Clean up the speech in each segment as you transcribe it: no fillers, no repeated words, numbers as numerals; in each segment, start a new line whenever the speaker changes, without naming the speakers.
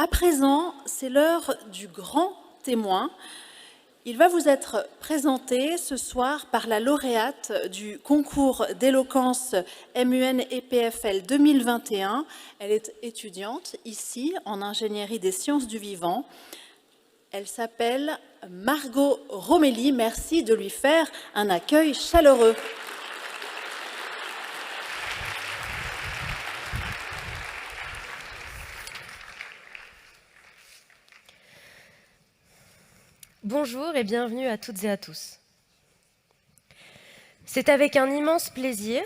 À présent, c'est l'heure du Grand Témoin. Il va vous être présenté ce soir par la lauréate du concours d'éloquence MUN EPFL 2021. Elle est étudiante ici en ingénierie des sciences du vivant. Elle s'appelle Margot Romelli. Merci de lui faire un accueil chaleureux.
Bonjour et bienvenue à toutes et à tous. C'est avec un immense plaisir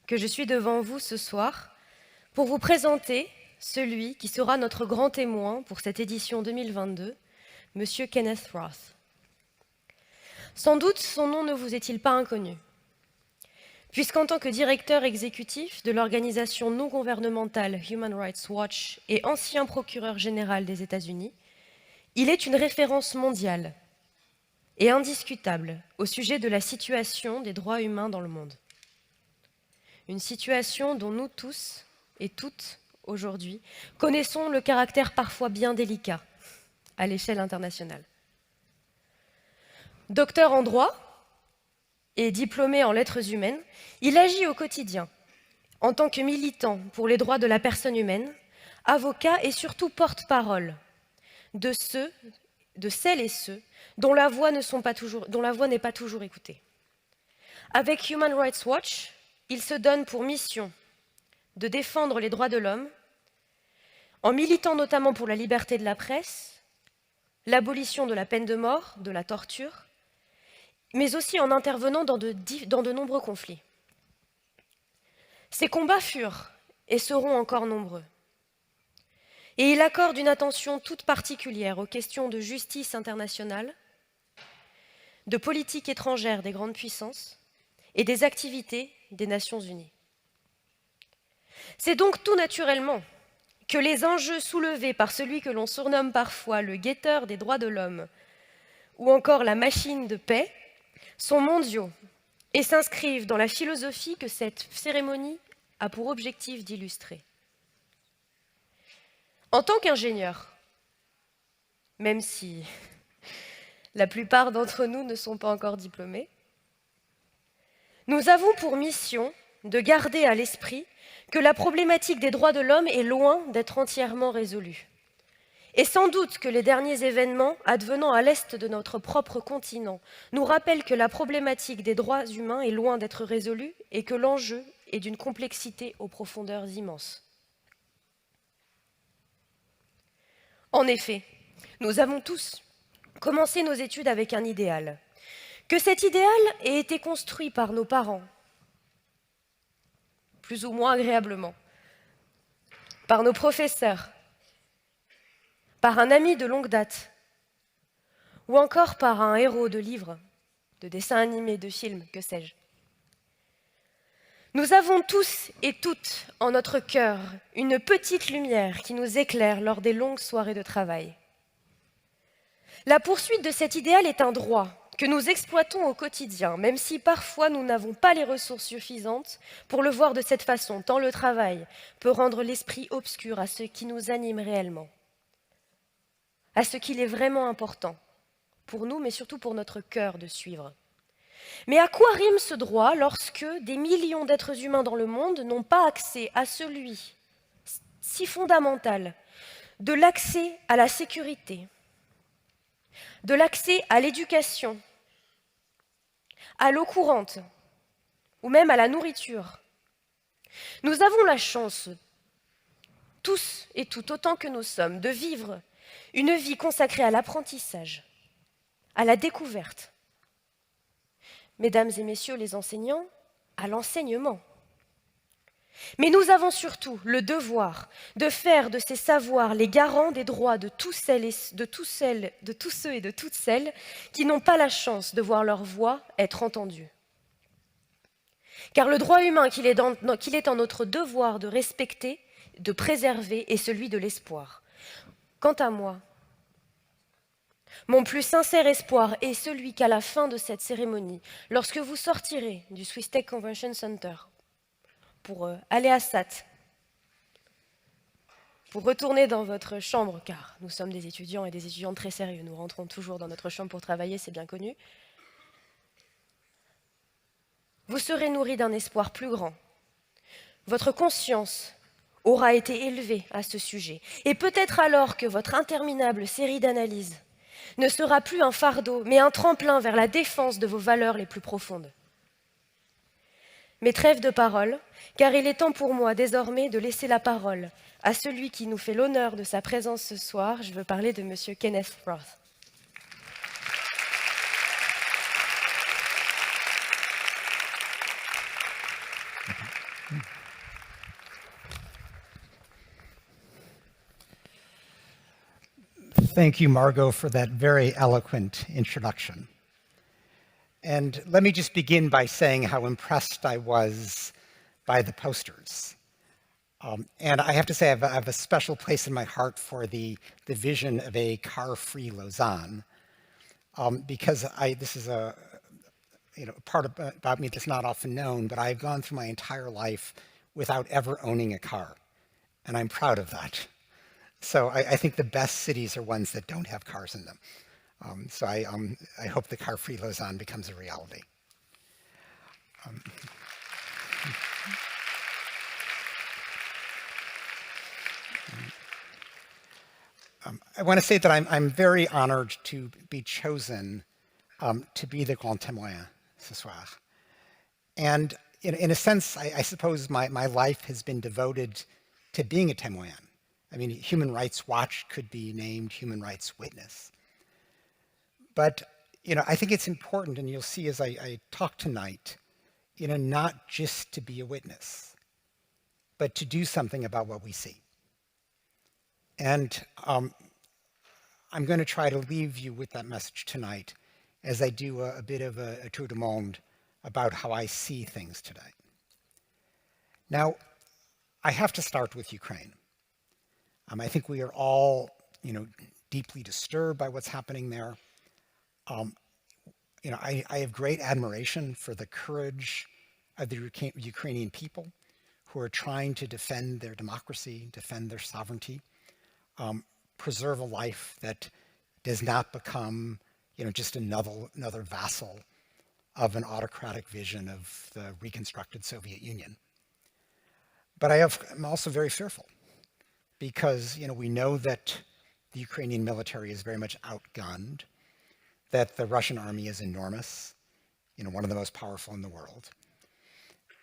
que je suis devant vous ce soir pour vous présenter celui qui sera notre grand témoin pour cette édition 2022, Monsieur Kenneth Roth. Sans doute son nom ne vous est-il pas inconnu, puisqu'en tant que directeur exécutif de l'organisation non gouvernementale Human Rights Watch et ancien procureur général des États-Unis, il est une référence mondiale et indiscutable au sujet de la situation des droits humains dans le monde. Une situation dont nous tous et toutes, aujourd'hui, connaissons le caractère parfois bien délicat à l'échelle internationale. Docteur en droit et diplômé en lettres humaines, il agit au quotidien en tant que militant pour les droits de la personne humaine, avocat et surtout porte-parole de celles et ceux dont la voix n'est pas toujours écoutée. Avec Human Rights Watch, il se donne pour mission de défendre les droits de l'homme, en militant notamment pour la liberté de la presse, l'abolition de la peine de mort, de la torture, mais aussi en intervenant dans de nombreux conflits. Ces combats furent et seront encore nombreux. Et il accorde une attention toute particulière aux questions de justice internationale, de politique étrangère des grandes puissances et des activités des Nations Unies. C'est donc tout naturellement que les enjeux soulevés par celui que l'on surnomme parfois le guetteur des droits de l'homme ou encore la machine de paix sont mondiaux et s'inscrivent dans la philosophie que cette cérémonie a pour objectif d'illustrer. En tant qu'ingénieur, même si la plupart d'entre nous ne sont pas encore diplômés, nous avons pour mission de garder à l'esprit que la problématique des droits de l'homme est loin d'être entièrement résolue. Et sans doute que les derniers événements advenant à l'est de notre propre continent nous rappellent que la problématique des droits humains est loin d'être résolue et que l'enjeu est d'une complexité aux profondeurs immenses. En effet, nous avons tous commencé nos études avec un idéal. Que cet idéal ait été construit par nos parents, plus ou moins agréablement, par nos professeurs, par un ami de longue date, ou encore par un héros de livres, de dessins animés, de films, que sais-je. Nous avons tous et toutes en notre cœur une petite lumière qui nous éclaire lors des longues soirées de travail. La poursuite de cet idéal est un droit que nous exploitons au quotidien, même si parfois nous n'avons pas les ressources suffisantes pour le voir de cette façon, tant le travail peut rendre l'esprit obscur à ce qui nous anime réellement, à ce qu'il est vraiment important pour nous, mais surtout pour notre cœur de suivre. Mais à quoi rime ce droit lorsque des millions d'êtres humains dans le monde n'ont pas accès à celui si fondamental de l'accès à la sécurité, de l'accès à l'éducation, à l'eau courante ou même à la nourriture? Nous avons la chance, tous et toutes autant que nous sommes, de vivre une vie consacrée à l'apprentissage, à la découverte. Mesdames et messieurs les enseignants, à l'enseignement. Mais nous avons surtout le devoir de faire de ces savoirs les garants des droits de tous ceux et de toutes celles qui n'ont pas la chance de voir leur voix être entendue. Car le droit humain qu'il est en notre devoir de respecter, de préserver, est celui de l'espoir. Quant à moi, mon plus sincère espoir est celui qu'à la fin de cette cérémonie, lorsque vous sortirez du SwissTech Convention Center pour aller à SAT, pour retourner dans votre chambre, car nous sommes des étudiants et des étudiantes très sérieux, nous rentrons toujours dans notre chambre pour travailler, c'est bien connu, vous serez nourris d'un espoir plus grand. Votre conscience aura été élevée à ce sujet, et peut-être alors que votre interminable série d'analyses ne sera plus un fardeau, mais un tremplin vers la défense de vos valeurs les plus profondes. Mais trêve de parole, car il est temps pour moi désormais de laisser la parole à celui qui nous fait l'honneur de sa présence ce soir. Je veux parler de Monsieur Kenneth Roth.
Thank you, Margot, for that very eloquent introduction. And let me just begin by saying how impressed I was by the posters. And I have to say, I have a special place in my heart for the vision of a car-free Lausanne, because this is a part about me that's not often known, but I've gone through my entire life without ever owning a car, and I'm proud of that. So I think the best cities are ones that don't have cars in them. So I hope the car-free Lausanne becomes a reality. I want to say that I'm very honored to be chosen to be the Grand Témoin ce soir. And in a sense, I suppose my life has been devoted to being a témoin. I mean, Human Rights Watch could be named Human Rights Witness. But, I think it's important, and you'll see as I talk tonight, not just to be a witness, but to do something about what we see. And I'm going to try to leave you with that message tonight as I do a bit of a tour du monde about how I see things today. Now, I have to start with Ukraine. I think we are all, deeply disturbed by what's happening there. I have great admiration for the courage of the Ukrainian people who are trying to defend their democracy, defend their sovereignty, preserve a life that does not become, just another vassal of an autocratic vision of the reconstructed Soviet Union. But I'm also very fearful because, we know that the Ukrainian military is very much outgunned, that the Russian army is enormous, one of the most powerful in the world.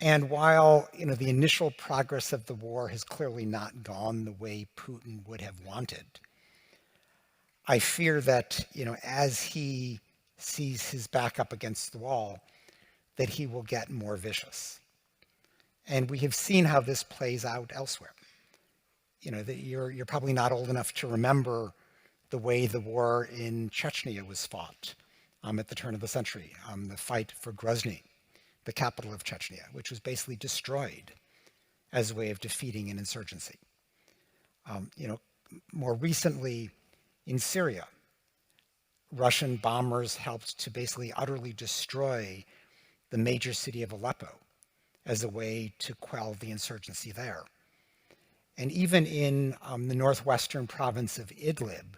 And while, the initial progress of the war has clearly not gone the way Putin would have wanted, I fear that, as he sees his back up against the wall, that he will get more vicious. And we have seen how this plays out elsewhere. That you're probably not old enough to remember the way the war in Chechnya was fought at the turn of the century, the fight for Grozny, the capital of Chechnya, which was basically destroyed as a way of defeating an insurgency. More recently in Syria, Russian bombers helped to basically utterly destroy the major city of Aleppo as a way to quell the insurgency there. And even in the northwestern province of Idlib,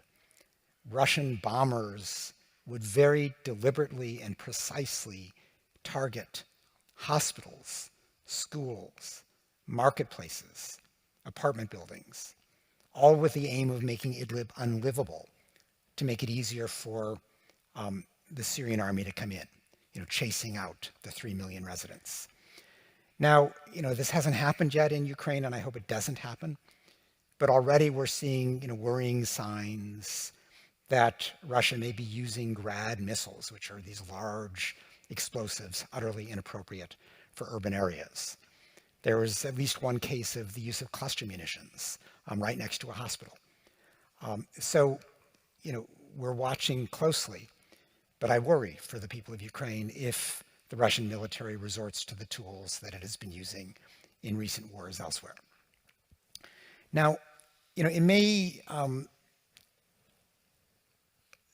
Russian bombers would very deliberately and precisely target hospitals, schools, marketplaces, apartment buildings, all with the aim of making Idlib unlivable, to make it easier for the Syrian army to come in, chasing out the 3 million residents. Now, this hasn't happened yet in Ukraine, and I hope it doesn't happen, but already we're seeing, worrying signs that Russia may be using Grad missiles, which are these large explosives, utterly inappropriate for urban areas. There was at least one case of the use of cluster munitions right next to a hospital. So, we're watching closely, but I worry for the people of Ukraine if the Russian military resorts to the tools that it has been using in recent wars elsewhere. Now, it may,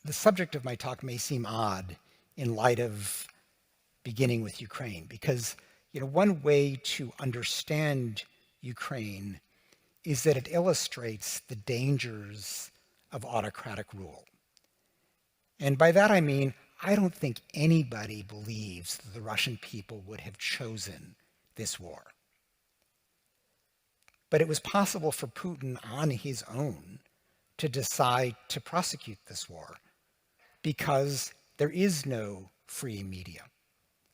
the subject of my talk may seem odd in light of beginning with Ukraine, because, one way to understand Ukraine is that it illustrates the dangers of autocratic rule. And by that I mean, I don't think anybody believes that the Russian people would have chosen this war. But it was possible for Putin on his own to decide to prosecute this war because there is no free media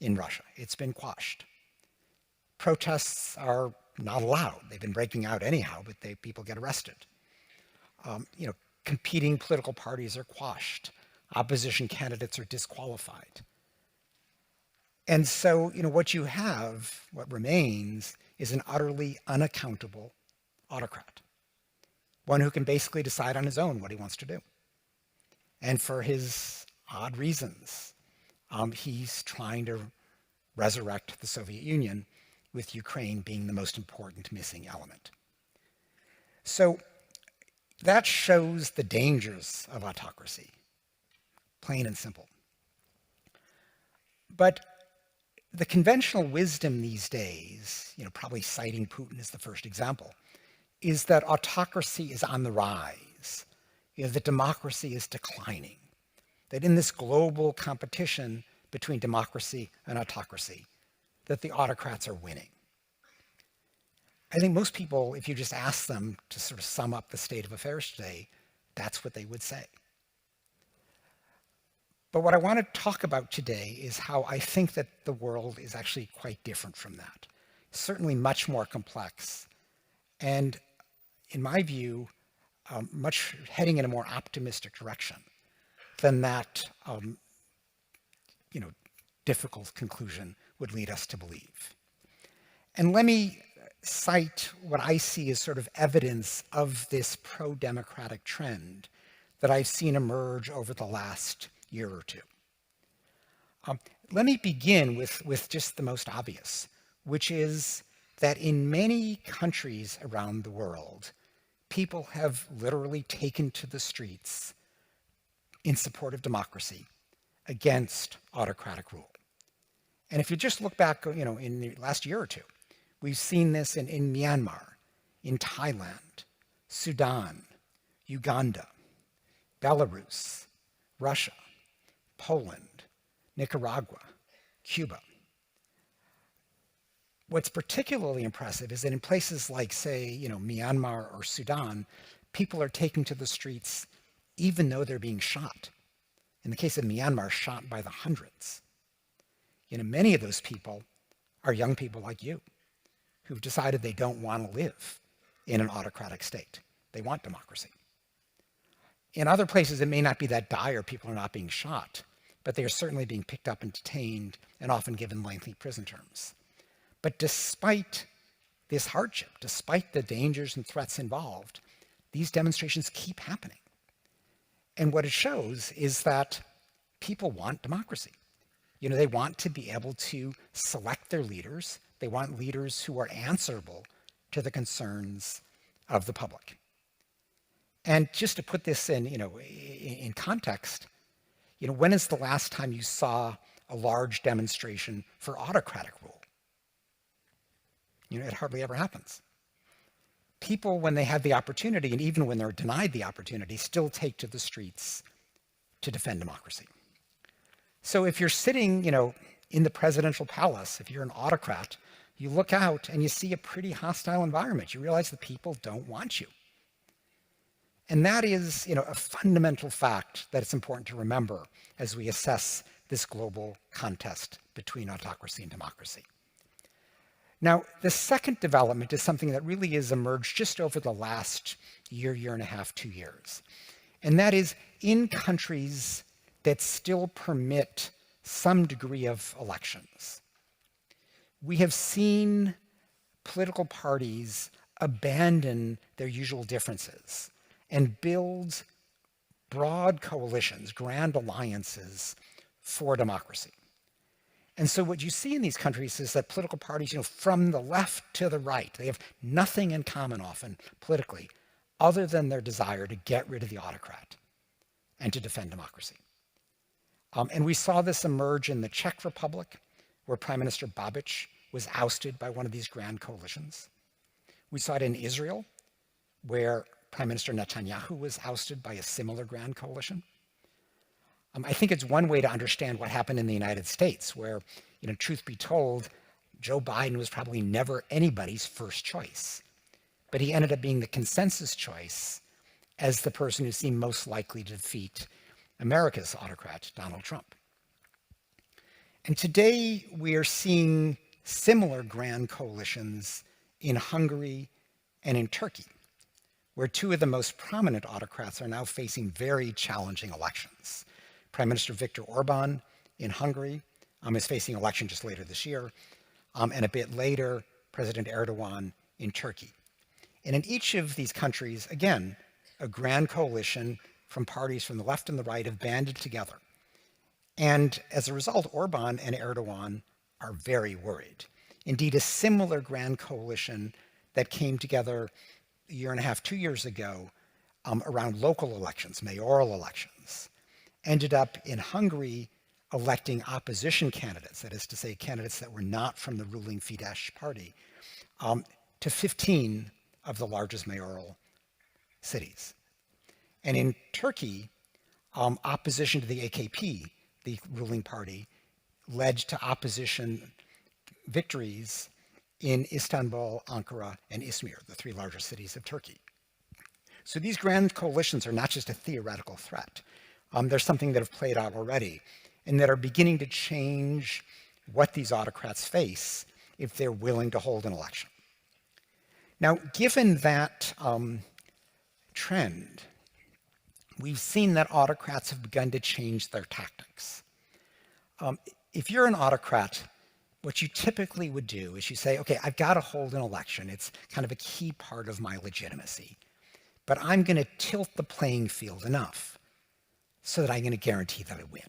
in Russia. It's been quashed. Protests are not allowed. They've been breaking out anyhow, but people get arrested. Competing political parties are quashed. Opposition candidates are disqualified. And so, what you have, what remains, is an utterly unaccountable autocrat. One who can basically decide on his own what he wants to do. And for his odd reasons, he's trying to resurrect the Soviet Union, with Ukraine being the most important missing element. So that shows the dangers of autocracy, plain and simple. But the conventional wisdom these days, probably citing Putin as the first example, is that autocracy is on the rise, that democracy is declining, that in this global competition between democracy and autocracy, that the autocrats are winning. I think most people, if you just ask them to sort of sum up the state of affairs today, that's what they would say. But what I want to talk about today is how I think that the world is actually quite different from that. Certainly much more complex. And in my view, much heading in a more optimistic direction than that, difficult conclusion would lead us to believe. And let me cite what I see as sort of evidence of this pro-democratic trend that I've seen emerge over the last year or two. Let me begin with just the most obvious, which is that in many countries around the world, people have literally taken to the streets in support of democracy against autocratic rule. And if you just look back, in the last year or two, we've seen this in Myanmar, in Thailand, Sudan, Uganda, Belarus, Russia, Poland, Nicaragua, Cuba. What's particularly impressive is that in places like, say, Myanmar or Sudan, people are taking to the streets even though they're being shot. In the case of Myanmar, shot by the hundreds. Many of those people are young people like you who've decided they don't want to live in an autocratic state. They want democracy. In other places, it may not be that dire, people are not being shot, but they are certainly being picked up and detained and often given lengthy prison terms. But despite this hardship, despite the dangers and threats involved, these demonstrations keep happening. And what it shows is that people want democracy. They want to be able to select their leaders. They want leaders who are answerable to the concerns of the public. And just to put this in context, when is the last time you saw a large demonstration for autocratic rule? It hardly ever happens. People, when they have the opportunity, and even when they're denied the opportunity, still take to the streets to defend democracy. So if you're sitting, in the presidential palace, if you're an autocrat, you look out and you see a pretty hostile environment. You realize the people don't want you. And that is, a fundamental fact that it's important to remember as we assess this global contest between autocracy and democracy. Now, the second development is something that really has emerged just over the last year and a half, 2 years. And that is in countries that still permit some degree of elections. We have seen political parties abandon their usual differences and build broad coalitions, grand alliances for democracy. And so what you see in these countries is that political parties, from the left to the right, they have nothing in common often politically other than their desire to get rid of the autocrat and to defend democracy. And we saw this emerge in the Czech Republic, where Prime Minister Babiš was ousted by one of these grand coalitions. We saw it in Israel, where Prime Minister Netanyahu was ousted by a similar grand coalition. I think it's one way to understand what happened in the United States, where, truth be told, Joe Biden was probably never anybody's first choice, but he ended up being the consensus choice as the person who seemed most likely to defeat America's autocrat, Donald Trump. And today we are seeing similar grand coalitions in Hungary and in Turkey, where two of the most prominent autocrats are now facing very challenging elections. Prime Minister Viktor Orban in Hungary is facing election just later this year, and a bit later, President Erdogan in Turkey. And in each of these countries, again, a grand coalition from parties from the left and the right have banded together. And as a result, Orban and Erdogan are very worried. Indeed, a similar grand coalition that came together a year and a half, 2 years ago, around local elections, mayoral elections, ended up in Hungary electing opposition candidates, that is to say, candidates that were not from the ruling Fidesz party, to 15 of the largest mayoral cities. And in Turkey, opposition to the AKP, the ruling party, led to opposition victories in Istanbul, Ankara, and Izmir, the three largest cities of Turkey. So these grand coalitions are not just a theoretical threat. They're something that have played out already and that are beginning to change what these autocrats face if they're willing to hold an election. Now, given that trend, we've seen that autocrats have begun to change their tactics. If you're an autocrat, what you typically would do is you say, okay, I've got to hold an election. It's kind of a key part of my legitimacy. But I'm going to tilt the playing field enough so that I'm going to guarantee that I win.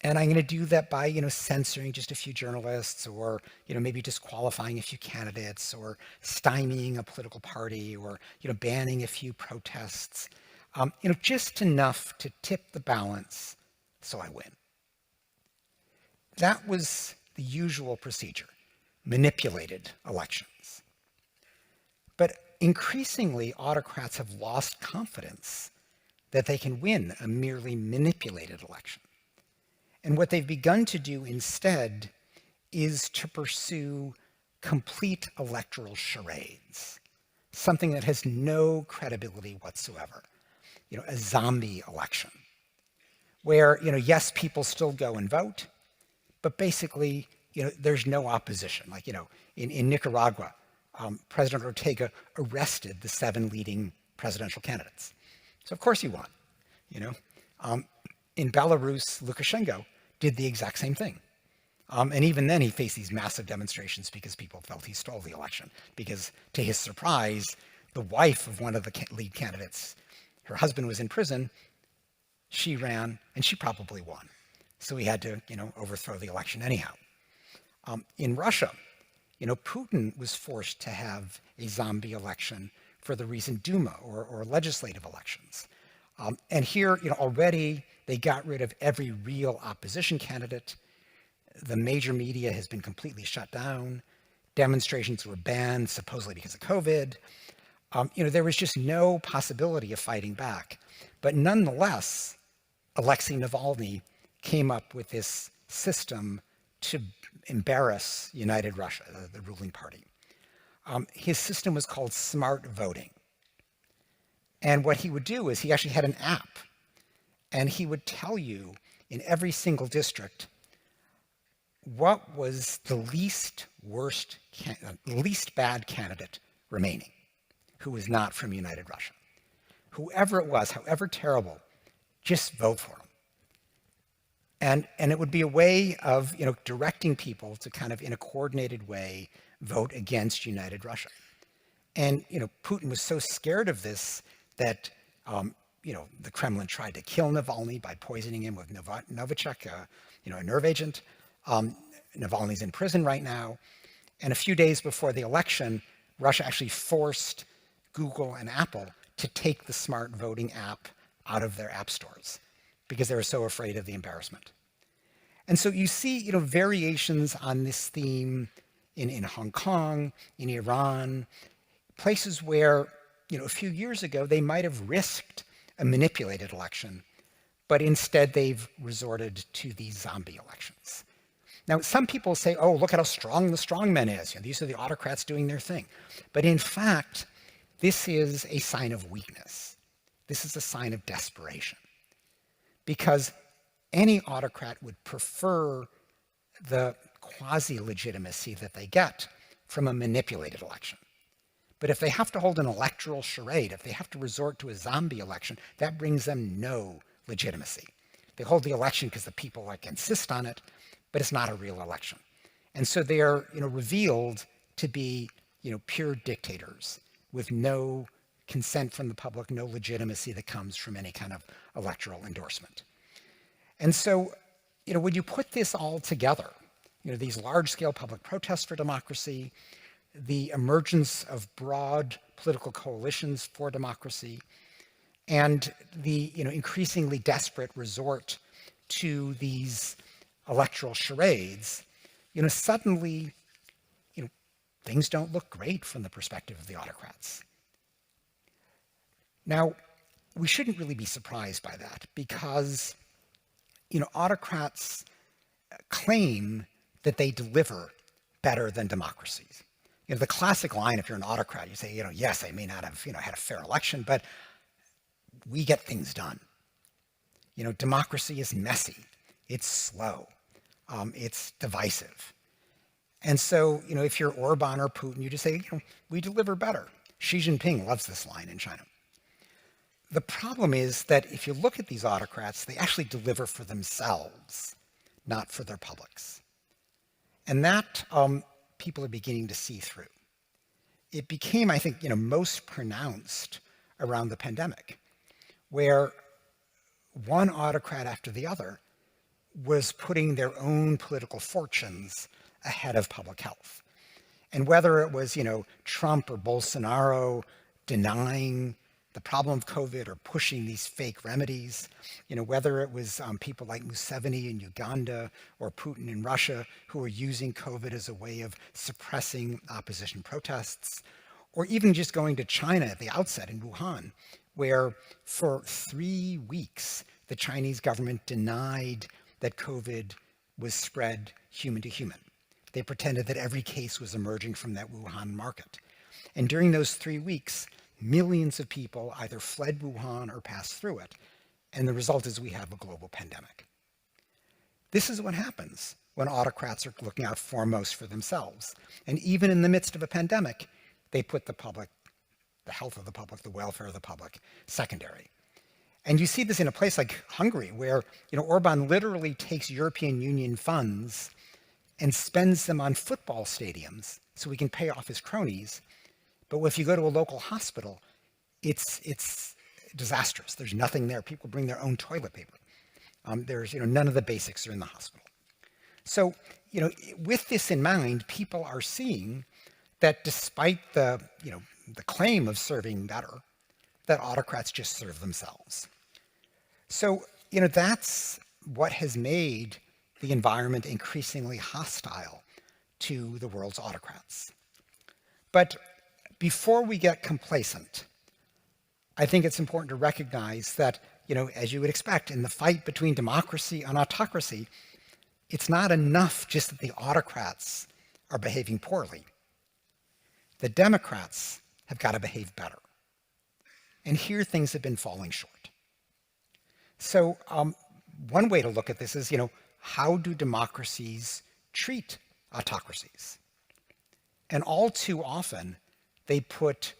And I'm going to do that by, censoring just a few journalists, or, maybe disqualifying a few candidates, or stymieing a political party, or, banning a few protests, just enough to tip the balance so I win. That was the usual procedure, manipulated elections. But increasingly, autocrats have lost confidence that they can win a merely manipulated election. And what they've begun to do instead is to pursue complete electoral charades, something that has no credibility whatsoever, a zombie election, where, yes, people still go and vote, but basically, there's no opposition. Like, in Nicaragua, President Ortega arrested the 7 leading presidential candidates. So of course he won, In Belarus, Lukashenko did the exact same thing. And even then he faced these massive demonstrations because people felt he stole the election. Because to his surprise, the wife of one of the lead candidates, her husband was in prison, she ran, and she probably won. So he had to, overthrow the election anyhow. In Russia, Putin was forced to have a zombie election for the recent Duma or legislative elections. And here, already they got rid of every real opposition candidate. The major media has been completely shut down. Demonstrations were banned, supposedly because of COVID. There was just no possibility of fighting back. But nonetheless, Alexei Navalny came up with this system to embarrass United Russia, the ruling party. His system was called smart voting. And what he would do is he actually had an app, and he would tell you in every single district what was the least bad candidate remaining, who was not from United Russia. Whoever it was, however terrible, just vote for him. And it would be a way of, directing people to kind of, in a coordinated way, vote against United Russia. And, Putin was so scared of this that, the Kremlin tried to kill Navalny by poisoning him with Novichok, a nerve agent. Navalny's in prison right now. And a few days before the election, Russia actually forced Google and Apple to take the smart voting app out of their app stores because they were so afraid of the embarrassment. And so you see, variations on this theme in Hong Kong, in Iran, places where, a few years ago, they might have risked a manipulated election, but instead they've resorted to these zombie elections. Now, some people say, oh, look at how strong the strongman is. These are the autocrats doing their thing. But in fact, this is a sign of weakness. This is a sign of desperation. Because any autocrat would prefer the quasi-legitimacy that they get from a manipulated election. But if they have to hold an electoral charade, if they have to resort to a zombie election, that brings them no legitimacy. They hold the election because the people insist on it, but it's not a real election. And so they are, revealed to be, pure dictators with no consent from the public, no legitimacy that comes from any kind of electoral endorsement. And so, when you put this all together, these large-scale public protests for democracy, the emergence of broad political coalitions for democracy, and the increasingly desperate resort to these electoral charades, suddenly things don't look great from the perspective of the autocrats. Now, we shouldn't really be surprised by that because autocrats claim that they deliver better than democracies. The classic line, if you're an autocrat, you say, yes, I may not have, had a fair election, but we get things done. Democracy is messy. It's slow. It's divisive. And so, if you're Orban or Putin, you just say, we deliver better. Xi Jinping loves this line in China. The problem is that if you look at these autocrats, they actually deliver for themselves, not for their publics. And that people are beginning to see through. It became, I think, most pronounced around the pandemic, where one autocrat after the other was putting their own political fortunes ahead of public health. And whether it was, Trump or Bolsonaro denying the problem of COVID or pushing these fake remedies, whether it was people like Museveni in Uganda or Putin in Russia who were using COVID as a way of suppressing opposition protests, or even just going to China at the outset in Wuhan, where for 3 weeks, the Chinese government denied that COVID was spread human to human. They pretended that every case was emerging from that Wuhan market. And during those 3 weeks, millions of people either fled Wuhan or passed through it. And the result is we have a global pandemic. This is what happens when autocrats are looking out foremost for themselves. And even in the midst of a pandemic, they put the public, the health of the public, the welfare of the public, secondary. And you see this in a place like Hungary, where Orban literally takes European Union funds and spends them on football stadiums so he can pay off his cronies. But if you go to a local hospital, it's disastrous. There's nothing there. People bring their own toilet paper. There's none of the basics are in the hospital. So with this in mind, people are seeing that despite the claim of serving better, that autocrats just serve themselves. So that's what has made the environment increasingly hostile to the world's autocrats. But before we get complacent, I think it's important to recognize that, as you would expect, in the fight between democracy and autocracy, it's not enough just that the autocrats are behaving poorly. The Democrats have got to behave better. And here things have been falling short. So one way to look at this is, how do democracies treat autocracies? And all too often, they put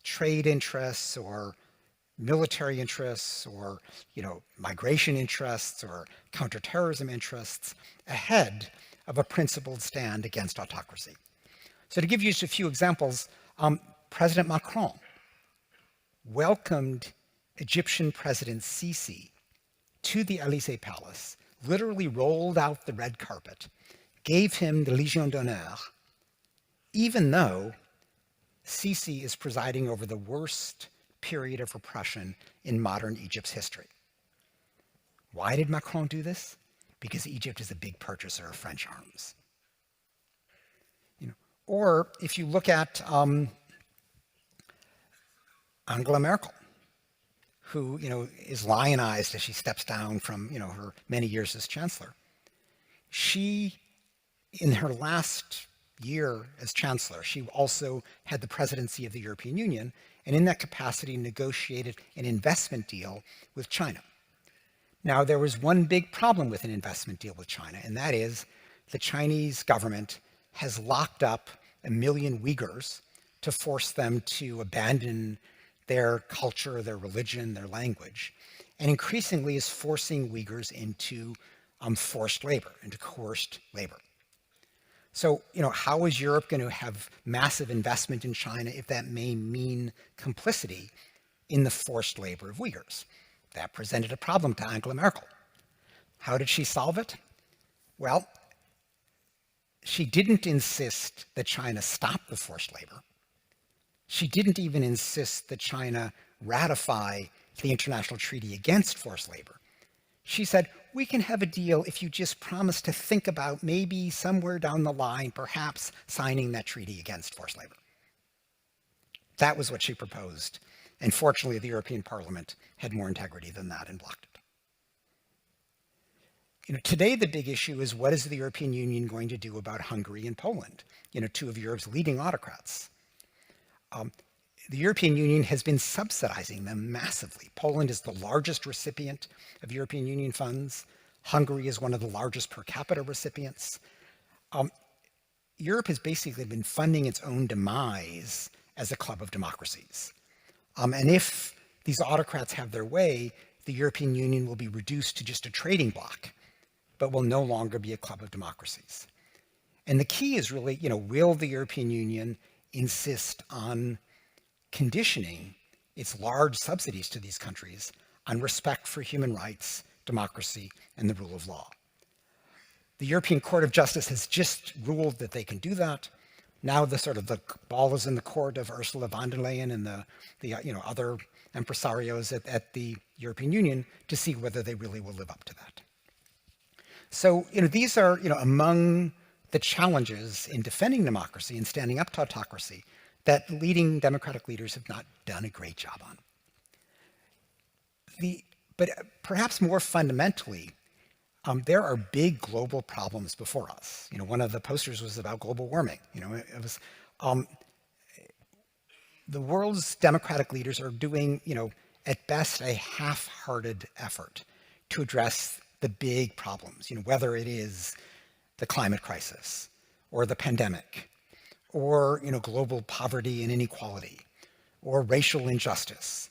trade interests or military interests or, migration interests or counterterrorism interests ahead of a principled stand against autocracy. So to give you just a few examples, President Macron welcomed Egyptian President Sisi to the Élysée Palace, literally rolled out the red carpet, gave him the Légion d'honneur, even though Sisi is presiding over the worst period of repression in modern Egypt's history. Why did Macron do this? Because Egypt is a big purchaser of French arms. Or if you look at Angela Merkel, who, is lionized as she steps down from, her many years as chancellor. She, in her last year as chancellor, she also had the presidency of the European Union, and in that capacity negotiated an investment deal with China. Now, there was one big problem with an investment deal with China, and that is the Chinese government has locked up 1 million Uyghurs to force them to abandon their culture, their religion, their language, and increasingly is forcing Uyghurs into forced labor, into coerced labor. So, how is Europe going to have massive investment in China if that may mean complicity in the forced labor of Uyghurs? That presented a problem to Angela Merkel. How did she solve it? Well, she didn't insist that China stop the forced labor. She didn't even insist that China ratify the International Treaty Against Forced Labor. She said, we can have a deal if you just promise to think about maybe somewhere down the line, perhaps signing that treaty against forced labor. That was what she proposed. And fortunately, the European Parliament had more integrity than that and blocked it. Today, the big issue is what is the European Union going to do about Hungary and Poland, two of Europe's leading autocrats. The European Union has been subsidizing them massively. Poland is the largest recipient of European Union funds. Hungary is one of the largest per capita recipients. Europe has basically been funding its own demise as a club of democracies. And if these autocrats have their way, the European Union will be reduced to just a trading bloc, but will no longer be a club of democracies. And the key is really, will the European Union insist on conditioning its large subsidies to these countries on respect for human rights, democracy, and the rule of law? The European Court of Justice has just ruled that they can do that. Now the ball is in the court of Ursula von der Leyen and the other impresarios at the European Union to see whether they really will live up to that. So these are among the challenges in defending democracy and standing up to autocracy that leading democratic leaders have not done a great job on. But perhaps more fundamentally, there are big global problems before us. One of the posters was about global warming. It was the world's democratic leaders are doing, at best, a half-hearted effort to address the big problems. Whether it is the climate crisis, or the pandemic, or global poverty and inequality, or racial injustice,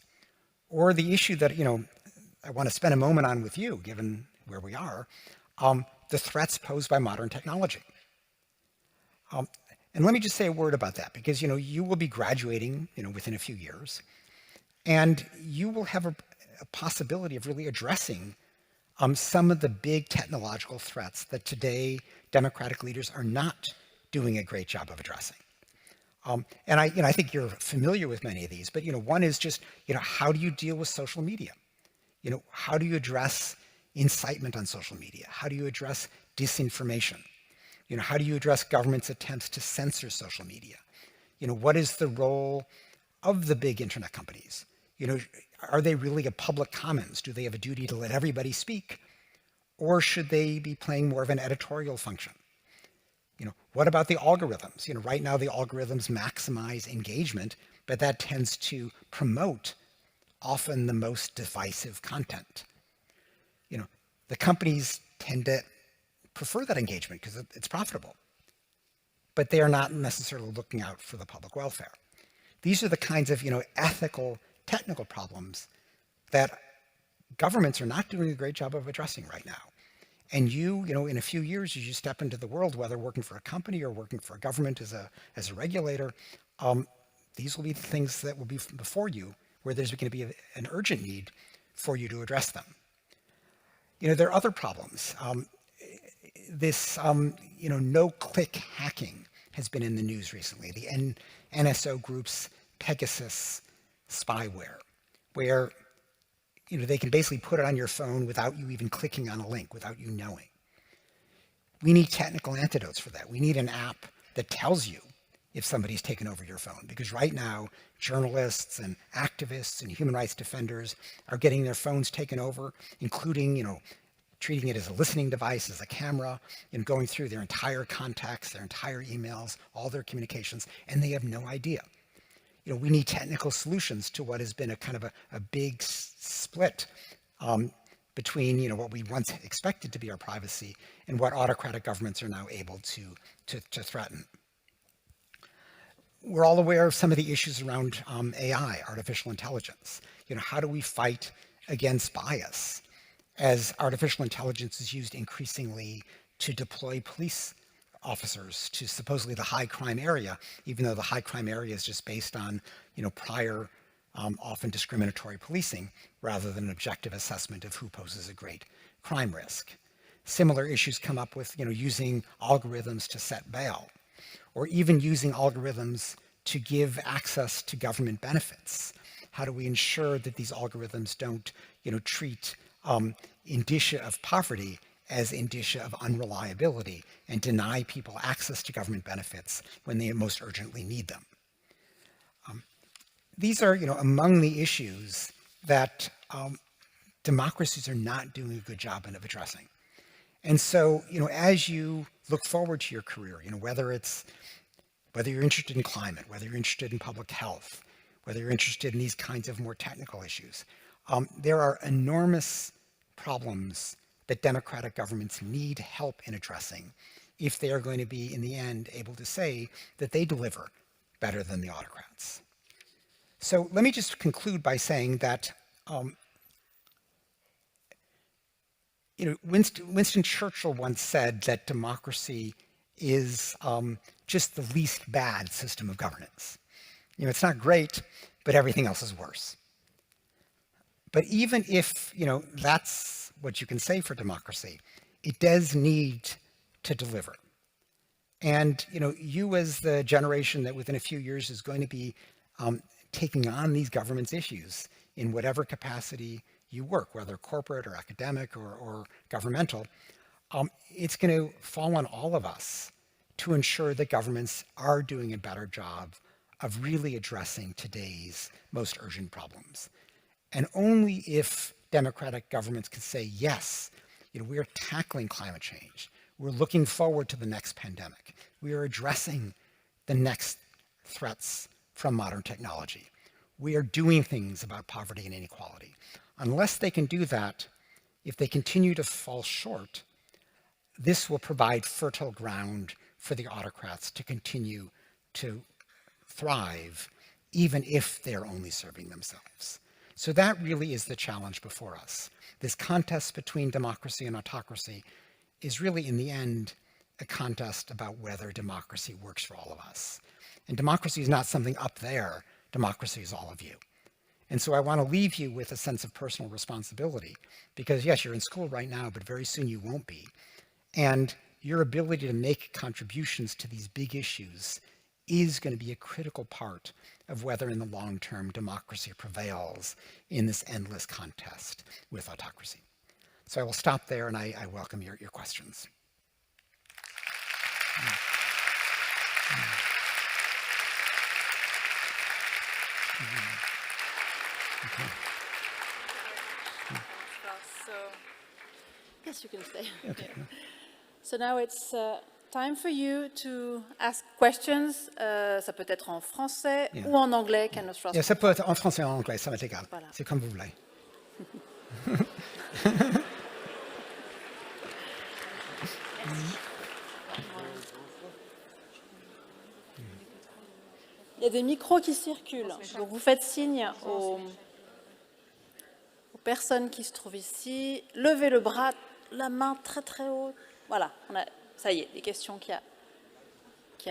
or the issue that I want to spend a moment on with you, given where we are, the threats posed by modern technology. And let me just say a word about that, because you will be graduating within a few years, and you will have a possibility of really addressing some of the big technological threats that today democratic leaders are not doing a great job of addressing. And I think you're familiar with many of these, but one is just how do you deal with social media? How do you address incitement on social media? How do you address disinformation? How do you address government's attempts to censor social media? What is the role of the big internet companies? Are they really a public commons? Do they have a duty to let everybody speak? Or should they be playing more of an editorial function? What about the algorithms? Right now the algorithms maximize engagement, but that tends to promote often the most divisive content. The companies tend to prefer that engagement because it's profitable, but they are not necessarily looking out for the public welfare. These are the kinds of, ethical, technical problems that governments are not doing a great job of addressing right now. And in a few years, as you step into the world, whether working for a company or working for a government as a regulator, these will be the things that will be before you, where there's going to be an urgent need for you to address them. There are other problems. This, no-click hacking has been in the news recently. The NSO Group's Pegasus spyware, where they can basically put it on your phone without you even clicking on a link, without you knowing. We need technical antidotes for that. We need an app that tells you if somebody's taken over your phone, because right now, journalists and activists and human rights defenders are getting their phones taken over, including, treating it as a listening device, as a camera, and going through their entire contacts, their entire emails, all their communications, and they have no idea. We need technical solutions to what has been a kind of a big split between what we once expected to be our privacy and what autocratic governments are now able to threaten. We're all aware of some of the issues around AI, artificial intelligence. How do we fight against bias as artificial intelligence is used increasingly to deploy police officers to supposedly the high crime area, even though the high crime area is just based on, prior, often discriminatory policing rather than an objective assessment of who poses a great crime risk. Similar issues come up with, using algorithms to set bail, or even using algorithms to give access to government benefits. How do we ensure that these algorithms don't, treat indicia of poverty as indicia of unreliability and deny people access to government benefits when they most urgently need them? These are, among the issues that democracies are not doing a good job of addressing. And so, as you look forward to your career, whether you're interested in climate, whether you're interested in public health, whether you're interested in these kinds of more technical issues, there are enormous problems that democratic governments need help in addressing if they are going to be, in the end, able to say that they deliver better than the autocrats. So let me just conclude by saying that Winston Churchill once said that democracy is just the least bad system of governance. It's not great, but everything else is worse. But even if, that's what you can say for democracy, it does need to deliver. And, you as the generation that within a few years is going to be taking on these government's issues in whatever capacity you work, whether corporate or academic or governmental, it's going to fall on all of us to ensure that governments are doing a better job of really addressing today's most urgent problems. And only if democratic governments can say, yes, we are tackling climate change. We're looking forward to the next pandemic. We are addressing the next threats from modern technology. We are doing things about poverty and inequality. Unless they can do that, if they continue to fall short, this will provide fertile ground for the autocrats to continue to thrive, even if they're only serving themselves. So that really is the challenge before us. This contest between democracy and autocracy is really, in the end, a contest about whether democracy works for all of us. And democracy is not something up there. Democracy is all of you. And so I want to leave you with a sense of personal responsibility, because yes, you're in school right now, but very soon you won't be. And your ability to make contributions to these big issues is going to be a critical part of whether in the long term democracy prevails in this endless contest with autocracy. So I will stop there, and I welcome your questions.
Okay. So, yes, you can stay.
Okay.
So now it's time for you to ask questions. Ça peut être en français ou en anglais. Kenneth Roth.
Ça peut être en français ou en anglais, ça m'est égal.
Voilà.
C'est comme vous voulez.
Il y a des micros qui circulent, donc vous faites signe aux personnes qui se trouvent ici. Levez le bras, la main très très haut. Voilà, ça y est, des questions qui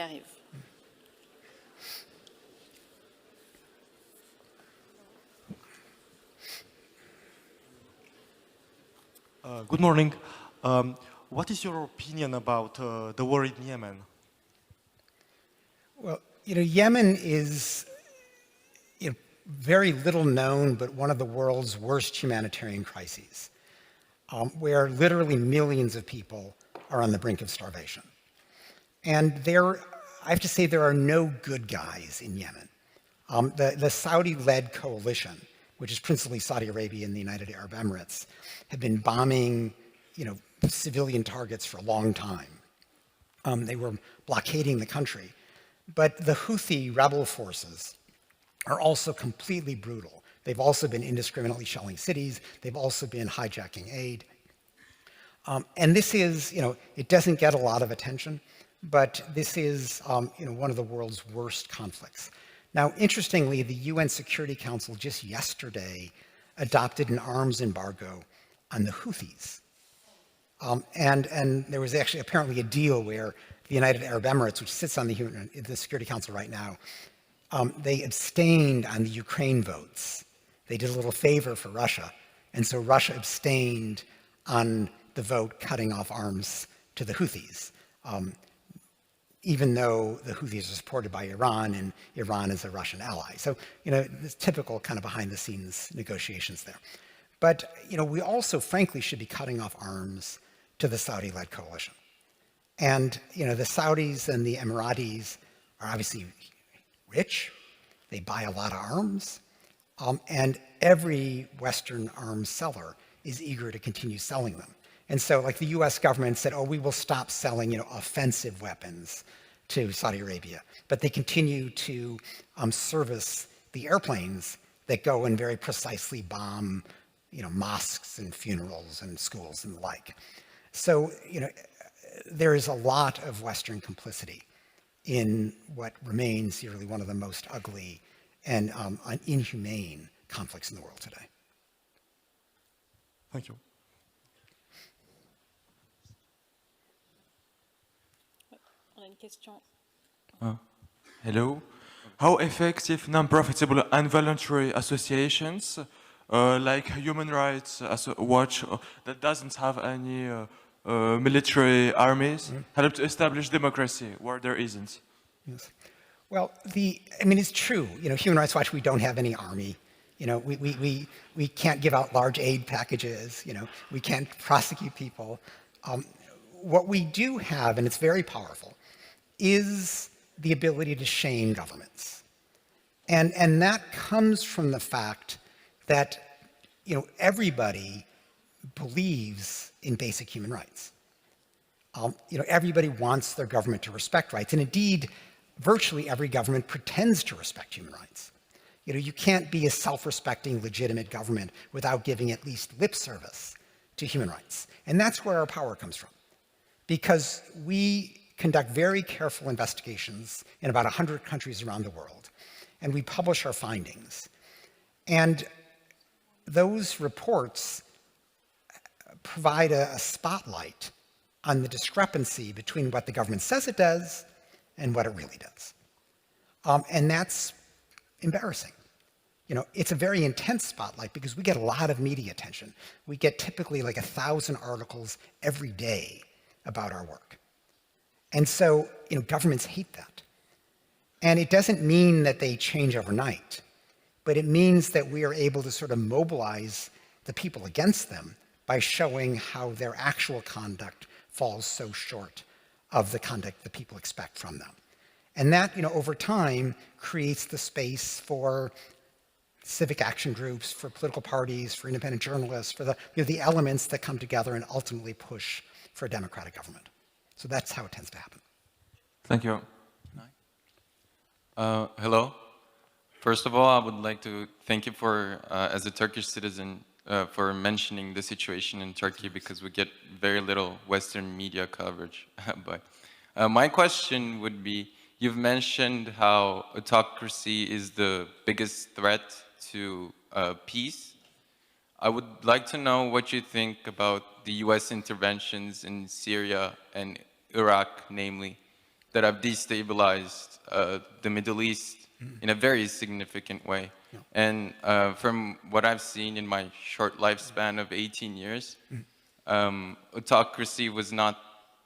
arrivent.
Good morning. What is your opinion about the war in Yemen?
Well, Yemen is very little known, but one of the world's worst humanitarian crises, where literally millions of people are on the brink of starvation. And there I have to say there are no good guys in Yemen. The Saudi-led coalition, which is principally Saudi Arabia and the United Arab Emirates, have been bombing, civilian targets for a long time. They were blockading the country. But the Houthi rebel forces are also completely brutal. They've also been indiscriminately shelling cities. They've also been hijacking aid. And this is, it doesn't get a lot of attention, but this is, one of the world's worst conflicts. Now, interestingly, the UN Security Council just yesterday adopted an arms embargo on the Houthis. And there was actually apparently a deal where the United Arab Emirates, which sits on the Security Council right now, they abstained on the Ukraine votes. They did a little favor for Russia, and so Russia abstained on the vote cutting off arms to the Houthis, even though the Houthis are supported by Iran, and Iran is a Russian ally. So, this typical kind of behind-the-scenes negotiations there. But, we also, frankly, should be cutting off arms to the Saudi-led coalition. And, the Saudis and the Emiratis are obviously rich. They buy a lot of arms. And every Western arms seller is eager to continue selling them. And so, like, the US government said, we will stop selling, offensive weapons to Saudi Arabia. But they continue to service the airplanes that go and very precisely bomb, mosques and funerals and schools and the like. So, there is a lot of Western complicity in what remains really one of the most ugly and inhumane conflicts in the world today.
Thank you.
Hello. How effective non-profitable and voluntary associations like Human Rights Watch that doesn't have any military armies help to establish democracy where there isn't?
Yes. Well, it's true. Human Rights Watch, we don't have any army. We can't give out large aid packages. We can't prosecute people. What we do have, and it's very powerful, is the ability to shame governments. And that comes from the fact that, everybody believes in basic human rights. Everybody wants their government to respect rights. And indeed, virtually every government pretends to respect human rights. You can't be a self-respecting, legitimate government without giving at least lip service to human rights. And that's where our power comes from. Because we conduct very careful investigations in about 100 countries around the world, and we publish our findings. And those reports provide a spotlight on the discrepancy between what the government says it does and what it really does. And that's embarrassing. It's a very intense spotlight because we get a lot of media attention. We get typically like 1,000 articles every day about our work. And so, governments hate that. And it doesn't mean that they change overnight, but it means that we are able to sort of mobilize the people against them by showing how their actual conduct falls so short of the conduct that people expect from them. And that, over time, creates the space for civic action groups, for political parties, for independent journalists, for the elements that come together and ultimately push for a democratic government. So that's how it tends to happen.
Thank you. Hello. First of all, I would like to thank you for, as a Turkish citizen, for mentioning the situation in Turkey because we get very little Western media coverage. But my question would be, you've mentioned how autocracy is the biggest threat to peace. I would like to know what you think about the US interventions in Syria and Iraq, namely, that have destabilized the Middle East in a very significant way. Yeah. And from what I've seen in my short lifespan of 18 years, autocracy was not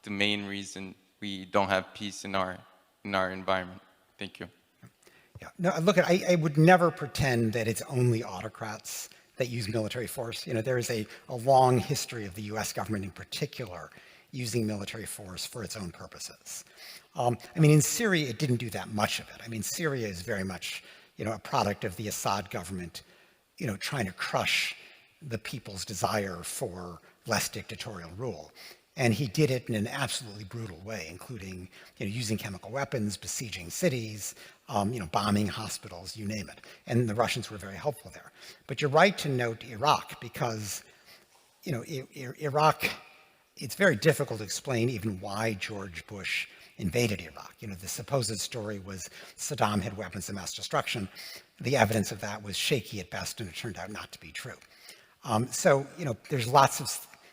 the main reason we don't have peace in our environment. Thank you.
Yeah. No, look, I would never pretend that it's only autocrats that use military force. There is a long history of the US government in particular using military force for its own purposes. I mean, in Syria, it didn't do that much of it. I mean, Syria is very much, a product of the Assad government, trying to crush the people's desire for less dictatorial rule. And he did it in an absolutely brutal way, including, using chemical weapons, besieging cities, bombing hospitals, you name it. And the Russians were very helpful there. But you're right to note Iraq because, Iraq, it's very difficult to explain even why George Bush invaded Iraq. The supposed story was Saddam had weapons of mass destruction. The evidence of that was shaky at best, and it turned out not to be true. So, there's lots of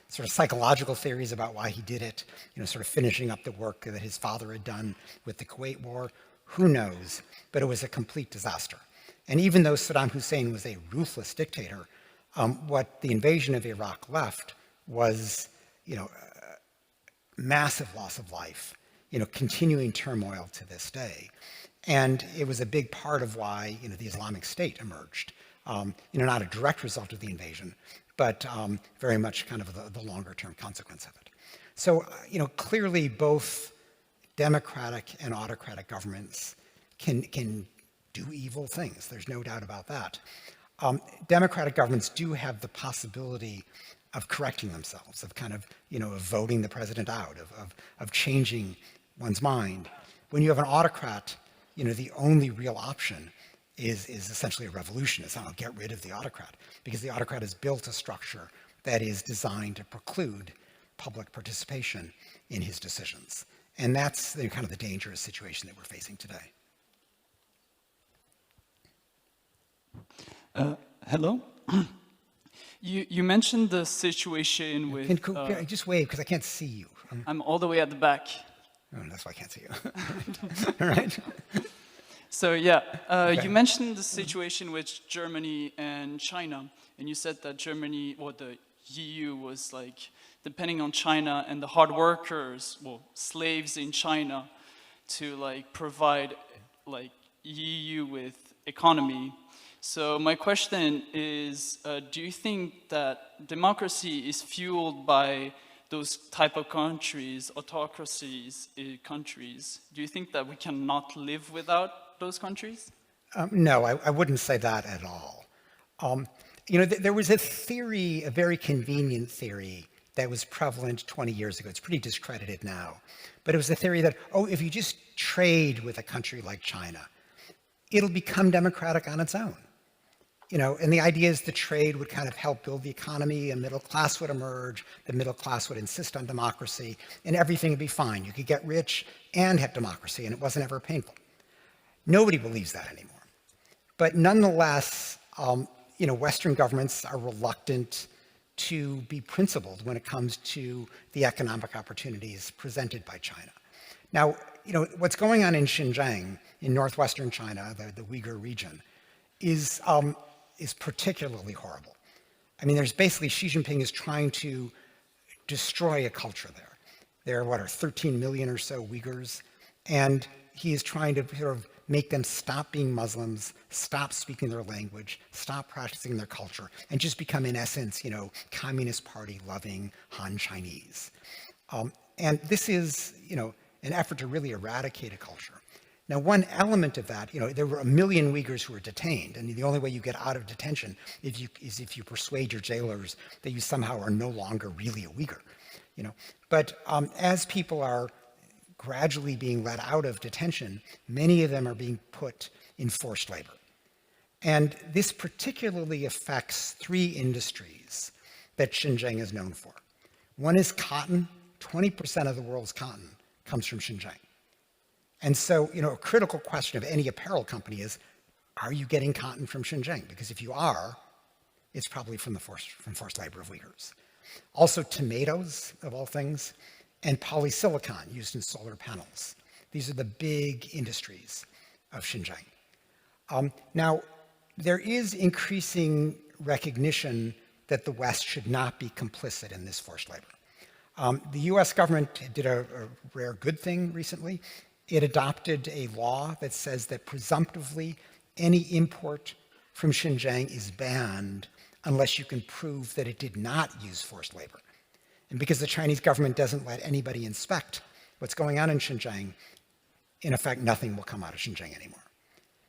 sort of psychological theories about why he did it, sort of finishing up the work that his father had done with the Kuwait War. Who knows? But it was a complete disaster. And even though Saddam Hussein was a ruthless dictator, what the invasion of Iraq left was, massive loss of life, continuing turmoil to this day. And it was a big part of why, the Islamic State emerged. Not a direct result of the invasion, but very much kind of the longer-term consequence of it. So, clearly both democratic and autocratic governments can do evil things. There's no doubt about that. Democratic governments do have the possibility of correcting themselves, of kind of, of voting the president out, of changing one's mind. When you have an autocrat, the only real option is essentially a revolution. It's not get rid of the autocrat, because the autocrat has built a structure that is designed to preclude public participation in his decisions. And that's kind of the dangerous situation that we're facing today.
Hello. You mentioned the situation with...
Can I just wave, because I can't see you.
I'm all the way at the back.
Oh, that's why I can't see you. All right.
So yeah,
Okay.
You mentioned the situation with Germany and China, and you said that Germany, or the EU, was like depending on China and the hard workers, slaves in China, to like provide like EU with economy. So my question is, do you think that democracy is fueled by those type of countries, autocracies, countries? Do you think that we cannot live without those countries?
No, I wouldn't say that at all. There was a theory, a very convenient theory, that was prevalent 20 years ago. It's pretty discredited now. But it was the theory that, if you just trade with a country like China, it'll become democratic on its own. And the idea is the trade would kind of help build the economy, a middle class would emerge, the middle class would insist on democracy, and everything would be fine. You could get rich and have democracy, and it wasn't ever painful. Nobody believes that anymore. But nonetheless, Western governments are reluctant to be principled when it comes to the economic opportunities presented by China. Now, what's going on in Xinjiang, in northwestern China, the Uyghur region, is particularly horrible. I mean, there's basically, Xi Jinping is trying to destroy a culture there. There are 13 million or so Uyghurs, and he is trying to sort of make them stop being Muslims, stop speaking their language, stop practicing their culture, and just become, in essence, Communist Party loving Han Chinese. And this is, an effort to really eradicate a culture. Now, one element of that, there were 1 million Uyghurs who were detained, and the only way you get out of detention is if you persuade your jailers that you somehow are no longer really a Uyghur. But as people are gradually being let out of detention, many of them are being put in forced labor. And this particularly affects 3 industries that Xinjiang is known for. One is cotton. 20% of the world's cotton comes from Xinjiang. And so, a critical question of any apparel company is, are you getting cotton from Xinjiang? Because if you are, it's probably from forced labor of Uyghurs. Also tomatoes, of all things, and polysilicon used in solar panels. These are the big industries of Xinjiang. Now, there is increasing recognition that the West should not be complicit in this forced labor. The US government did a rare good thing recently. It adopted a law that says that presumptively any import from Xinjiang is banned unless you can prove that it did not use forced labor. And because the Chinese government doesn't let anybody inspect what's going on in Xinjiang, in effect, nothing will come out of Xinjiang anymore.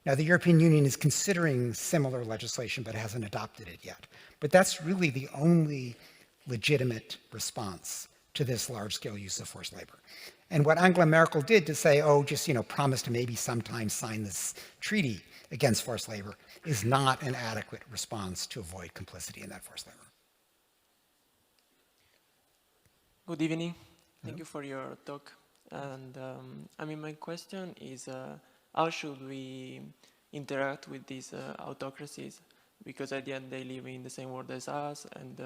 Now, the European Union is considering similar legislation, but hasn't adopted it yet. But that's really the only legitimate response to this large-scale use of forced labor. And what Angela Merkel did to say, oh, just, promise to maybe sometime sign this treaty against forced labor is not an adequate response to avoid complicity in that forced labor.
Good evening. Thank you for your talk. And my question is, how should we interact with these autocracies? Because at the end, they live in the same world as us. And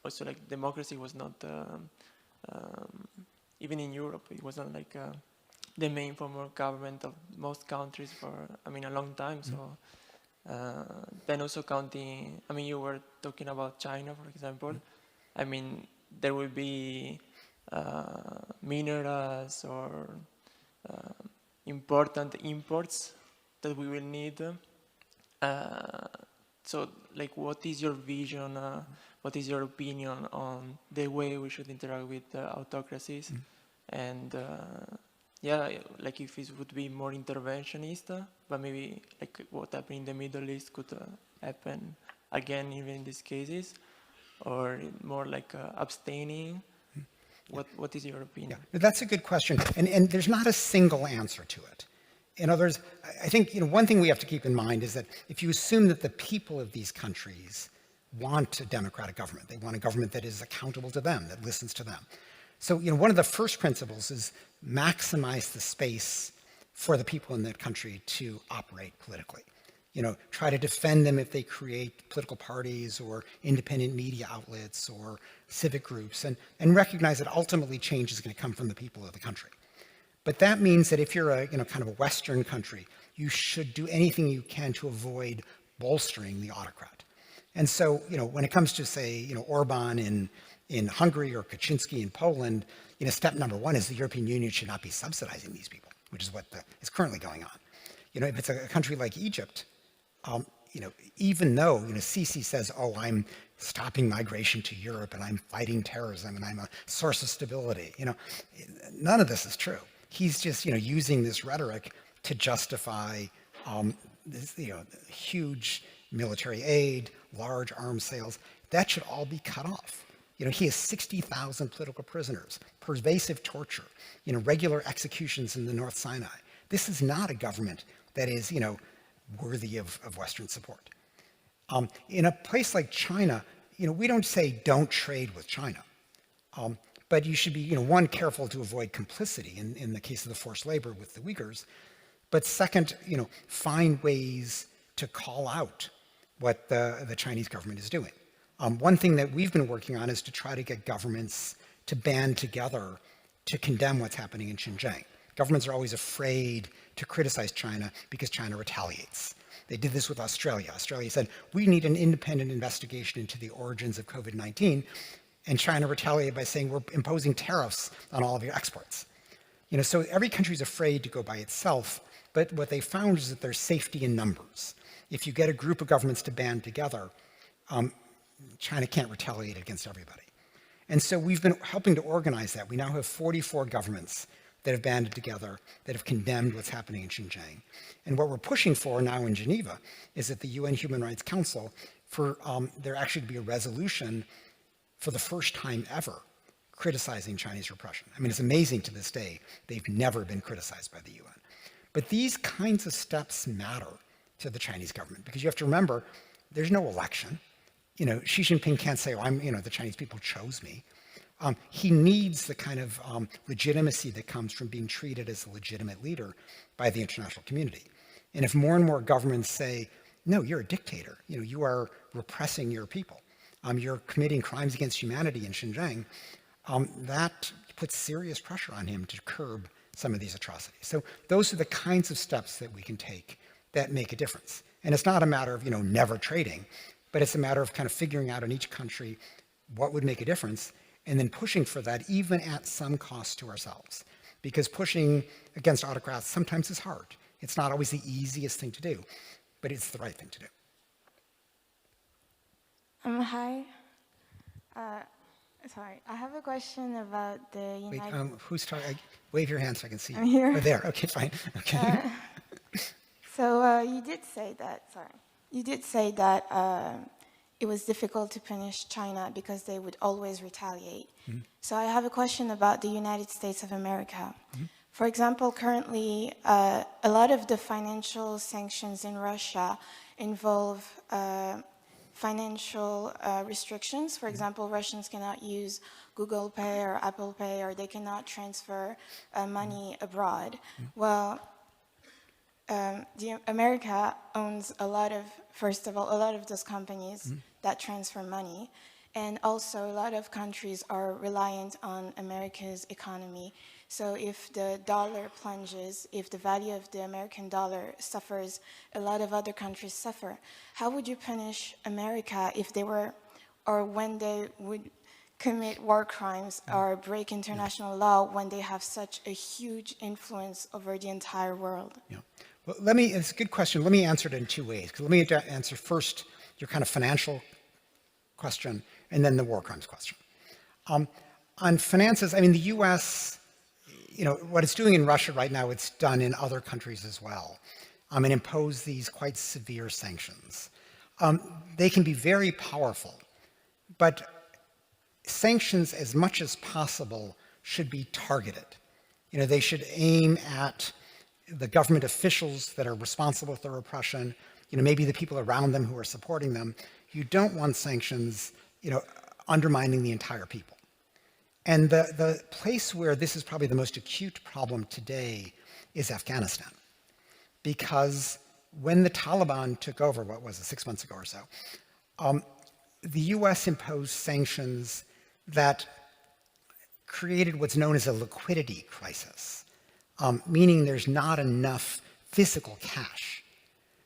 also, like, democracy was not, even in Europe, it wasn't like the main form of government of most countries for, a long time. So then also counting, you were talking about China, for example. There will be minerals or important imports that we will need. So, like, what is your vision, what is your opinion on the way we should interact with autocracies? And like if it would be more interventionist, but maybe like what happened in the Middle East could happen again even in these cases, or more like abstaining. What is your opinion?
Yeah, that's a good question. And there's not a single answer to it. In other words, I think one thing we have to keep in mind is that if you assume that the people of these countries want a democratic government, they want a government that is accountable to them, that listens to them. So one of the first principles is maximize the space for the people in that country to operate politically. Try to defend them if they create political parties or independent media outlets or civic groups, and recognize that ultimately change is going to come from the people of the country. But that means that if you're a kind of a Western country, you should do anything you can to avoid bolstering the autocrat. And so, when it comes to, say, Orban in Hungary or Kaczynski in Poland, step number one is the European Union should not be subsidizing these people, which is what is currently going on. If it's a country like Egypt, even though, Sisi says, oh, I'm stopping migration to Europe and I'm fighting terrorism and I'm a source of stability, none of this is true. He's just, using this rhetoric to justify this, huge military aid, large arms sales. That should all be cut off. He has 60,000 political prisoners, pervasive torture, regular executions in the North Sinai. This is not a government that is, worthy of Western support. In a place like China, we don't say don't trade with China. But you should be, one, careful to avoid complicity in the case of the forced labor with the Uyghurs. But second, find ways to call out what the Chinese government is doing. One thing that we've been working on is to try to get governments to band together to condemn what's happening in Xinjiang. Governments are always afraid to criticize China because China retaliates. They did this with Australia. Australia said, we need an independent investigation into the origins of COVID-19. And China retaliated by saying, we're imposing tariffs on all of your exports. So every country is afraid to go by itself, but what they found is that there's safety in numbers. If you get a group of governments to band together, China can't retaliate against everybody. And so we've been helping to organize that. We now have 44 governments that have banded together, that have condemned what's happening in Xinjiang. And what we're pushing for now in Geneva is that the UN Human Rights Council, for there actually to be a resolution for the first time ever criticizing Chinese repression. It's amazing to this day, they've never been criticized by the UN. But these kinds of steps matter to the Chinese government because you have to remember, there's no election. Xi Jinping can't say, oh, the Chinese people chose me. He needs the kind of legitimacy that comes from being treated as a legitimate leader by the international community. And if more and more governments say, no, you're a dictator, you are repressing your people, you're committing crimes against humanity in Xinjiang, that puts serious pressure on him to curb some of these atrocities. So those are the kinds of steps that we can take that make a difference. And it's not a matter of, never trading, but it's a matter of kind of figuring out in each country what would make a difference and then pushing for that even at some cost to ourselves. Because pushing against autocrats sometimes is hard. It's not always the easiest thing to do, but it's the right thing to do.
Hi. Sorry, I have a question about the United...
Wait, who's talking? Wave your hand so I can see you.
I'm here.
Oh, there. Okay, fine. Okay.
So you did say that, it was difficult to punish China because they would always retaliate. Mm-hmm. So I have a question about the United States of America. Mm-hmm. For example, currently, a lot of the financial sanctions in Russia involve financial restrictions. For example, Russians cannot use Google Pay or Apple Pay, or they cannot transfer money abroad. Well, America owns first of all, a lot of those companies that transfer money. And also a lot of countries are reliant on America's economy. So if the dollar plunges, if the value of the American dollar suffers, a lot of other countries suffer. How would you punish America if they were, or when they would commit war crimes or break international law when they have such a huge influence over the entire world?
Yeah. Well, it's a good question. Let me answer it in two ways. Let me answer first your kind of financial question and then the war crimes question. On finances, I mean, the US, what it's doing in Russia right now, it's done in other countries as well, and impose these quite severe sanctions. They can be very powerful, but sanctions, as much as possible, should be targeted. They should aim at the government officials that are responsible for the repression, maybe the people around them who are supporting them. You don't want sanctions, undermining the entire people. And the place where this is probably the most acute problem today is Afghanistan. Because when the Taliban took over, 6 months ago or so, the US imposed sanctions that created what's known as a liquidity crisis, meaning there's not enough physical cash.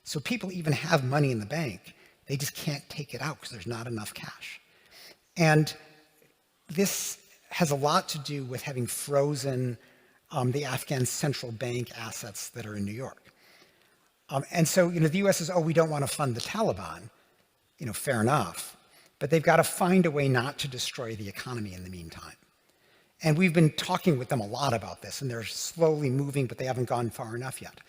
So people even have money in the bank, they just can't take it out because there's not enough cash. And this has a lot to do with having frozen the Afghan central bank assets that are in New York. And so, the US says, we don't want to fund the Taliban. Fair enough. But they've got to find a way not to destroy the economy in the meantime. And we've been talking with them a lot about this, and they're slowly moving, but they haven't gone far enough yet.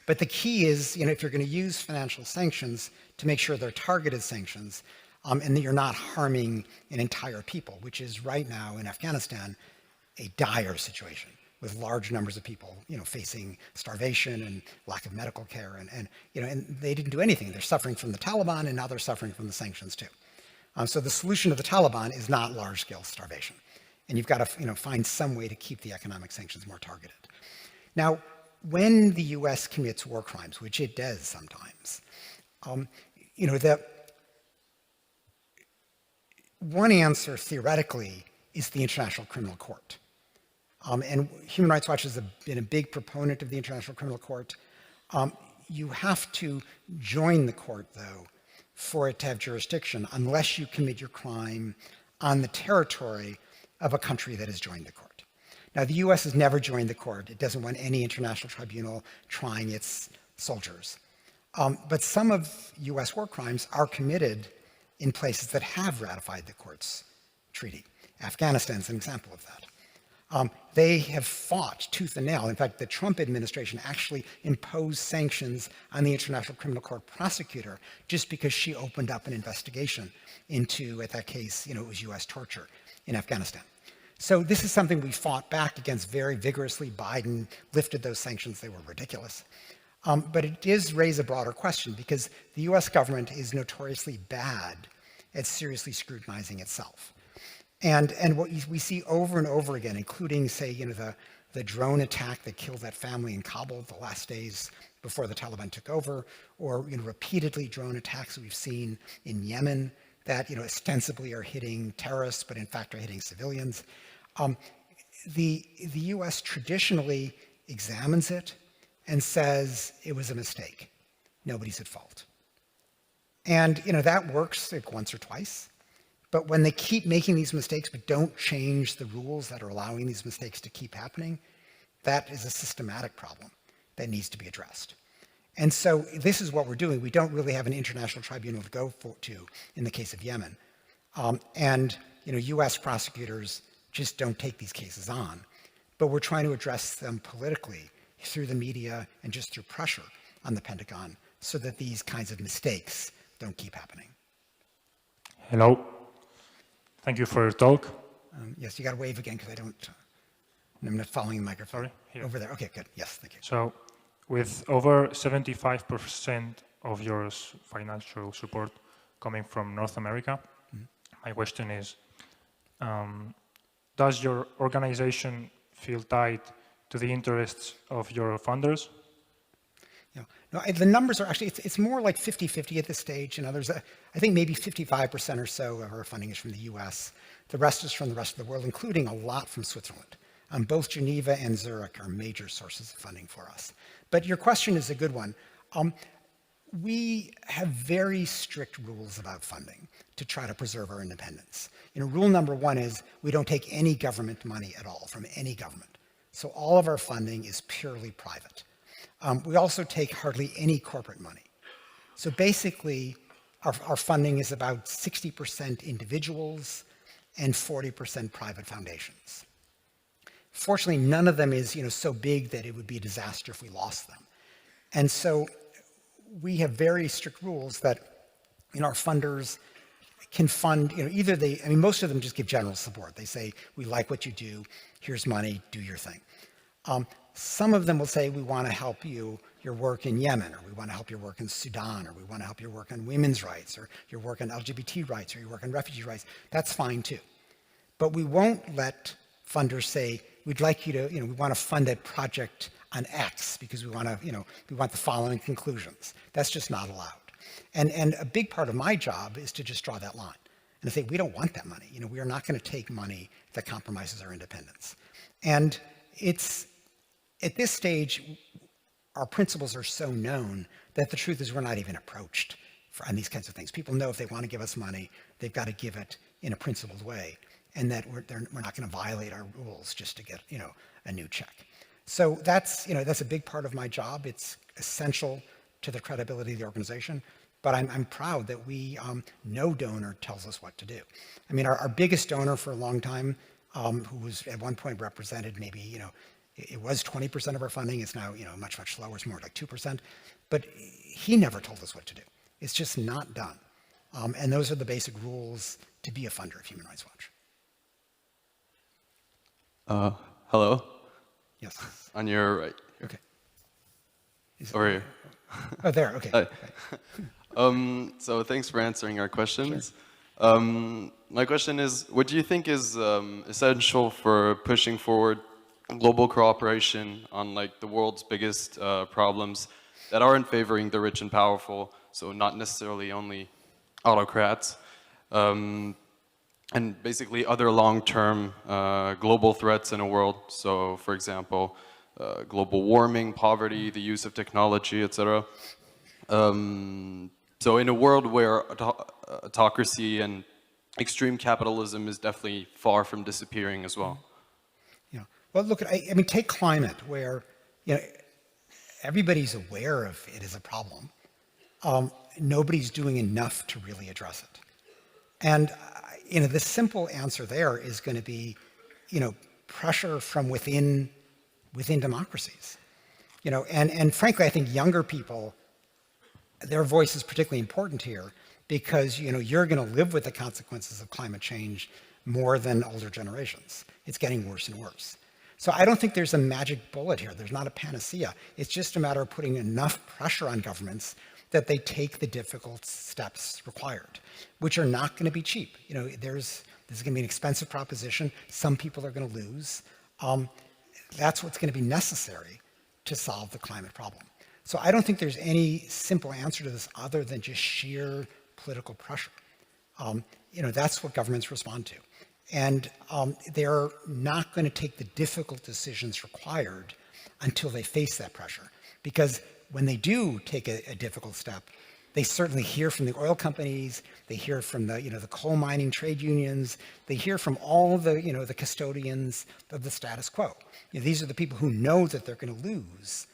But the key is, if you're going to use financial sanctions, to make sure they're targeted sanctions, and that you're not harming an entire people, which is right now in Afghanistan a dire situation with large numbers of people, facing starvation and lack of medical care, and they didn't do anything. They're suffering from the Taliban, and now they're suffering from the sanctions too. So the solution to the Taliban is not large-scale starvation, and you've got to, find some way to keep the economic sanctions more targeted. Now, when the U.S. commits war crimes, which it does sometimes, the one answer theoretically is the International Criminal Court. And Human Rights Watch has been a big proponent of the International Criminal Court. You have to join the court, though, for it to have jurisdiction, unless you commit your crime on the territory of a country that has joined the court. Now, the US has never joined the court. It doesn't want any international tribunal trying its soldiers. But some of US war crimes are committed in places that have ratified the court's treaty. Afghanistan is an example of that. They have fought tooth and nail. In fact, the Trump administration actually imposed sanctions on the International Criminal Court prosecutor just because she opened up an investigation into, at that case, it was US torture in Afghanistan. So this is something we fought back against very vigorously. Biden lifted those sanctions. They were ridiculous. But it does raise a broader question because the US government is notoriously bad at seriously scrutinizing itself. And what we see over and over again, including, say, the drone attack that killed that family in Kabul the last days before the Taliban took over, or repeatedly drone attacks we've seen in Yemen that ostensibly are hitting terrorists, but in fact are hitting civilians. The U.S. traditionally examines it and says it was a mistake. Nobody's at fault. And that works like once or twice. But when they keep making these mistakes but don't change the rules that are allowing these mistakes to keep happening, that is a systematic problem that needs to be addressed. And so this is what we're doing. We don't really have an international tribunal to go to in the case of Yemen. And US prosecutors just don't take these cases on. But we're trying to address them politically through the media and just through pressure on the Pentagon so that these kinds of mistakes don't keep happening.
Hello. Thank you for your talk.
Yes, you got to wave again because I'm not following the microphone.
Sorry, here.
Over there. Okay, good. Yes, thank you.
So, with over 75% of your financial support coming from North America, my question is, does your organization feel tied to the interests of your funders?
Yeah. No, the numbers are actually, it's more like 50-50 at this stage. There's I think maybe 55% or so of our funding is from the US. The rest is from the rest of the world, including a lot from Switzerland. Both Geneva and Zurich are major sources of funding for us. But your question is a good one. We have very strict rules about funding to try to preserve our independence. Rule number one is we don't take any government money at all from any government. So all of our funding is purely private. We also take hardly any corporate money. So basically, our funding is about 60% individuals and 40% private foundations. Fortunately, none of them is so big that it would be a disaster if we lost them. And so we have very strict rules that our funders can fund, either most of them just give general support. They say, we like what you do, here's money, do your thing. Some of them will say, we want to help your work in Yemen, or we want to help your work in Sudan, or we want to help your work on women's rights, or your work on LGBT rights, or your work on refugee rights. That's fine too. But we won't let funders say, we'd like you to, we want to fund a project on X because we want to, we want the following conclusions. That's just not allowed. And a big part of my job is to just draw that line and to say, we don't want that money. We are not going to take money that compromises our independence. And at this stage, our principles are so known that the truth is we're not even approached on these kinds of things. People know if they want to give us money, they've got to give it in a principled way, and that we're not going to violate our rules just to get a new check. So that's a big part of my job. It's essential to the credibility of the organization. But I'm proud that no donor tells us what to do. Our biggest donor for a long time, who was at one point represented maybe it was 20% of our funding. It's now much slower. It's more like 2%. But he never told us what to do. It's just not done. And those are the basic rules to be a funder of Human Rights Watch.
Hello?
Yes.
On your right.
Okay.
Over here.
Oh, there. Okay.
Hi. So thanks for answering our questions. Sure. My question is, what do you think is essential for pushing forward global cooperation on the world's biggest problems that aren't favoring the rich and powerful, so not necessarily only autocrats, and basically other long-term global threats in a world. So, for example, global warming, poverty, the use of technology, etc. So in a world where autocracy and extreme capitalism is definitely far from disappearing as well.
Yeah. Well, look, take climate, where everybody's aware of it as a problem. Nobody's doing enough to really address it. And the simple answer there is going to be, pressure from within democracies. And frankly, I think younger people, their voice is particularly important here because, you're going to live with the consequences of climate change more than older generations. It's getting worse and worse. So I don't think there's a magic bullet here. There's not a panacea. It's just a matter of putting enough pressure on governments that they take the difficult steps required, which are not going to be cheap. This is going to be an expensive proposition. Some people are going to lose. That's what's going to be necessary to solve the climate problem. So I don't think there's any simple answer to this other than just sheer political pressure. That's what governments respond to. And they're not going to take the difficult decisions required until they face that pressure. Because when they do take a difficult step, they certainly hear from the oil companies, they hear from the coal mining trade unions, they hear from all the custodians of the status quo. These are the people who know that they're going to lose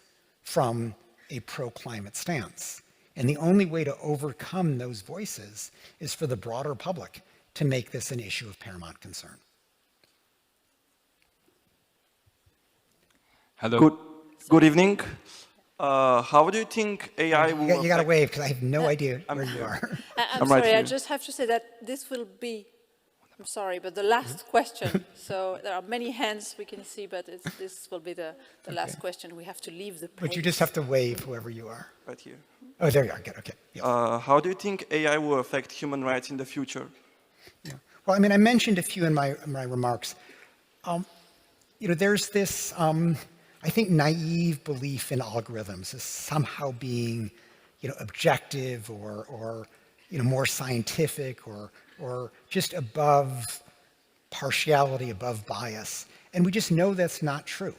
from a pro-climate stance. And the only way to overcome those voices is for the broader public to make this an issue of paramount concern.
Hello. Good evening. How do you think AI will
You got to wave because I have no idea where you are.
I'm sorry, I just have to say that this will be, I'm sorry, but the last question. So there are many hands we can see, but this will be the last question. We have to leave the place.
But you just have to wave whoever you are.
right here?
Oh, there you are. Good. Okay. Yes.
How do you think AI will affect human rights in the future?
Yeah. Well, I mean, I mentioned a few in my remarks. There's this, I think, naive belief in algorithms as somehow being, objective or more scientific or just above partiality, above bias. And we just know that's not true.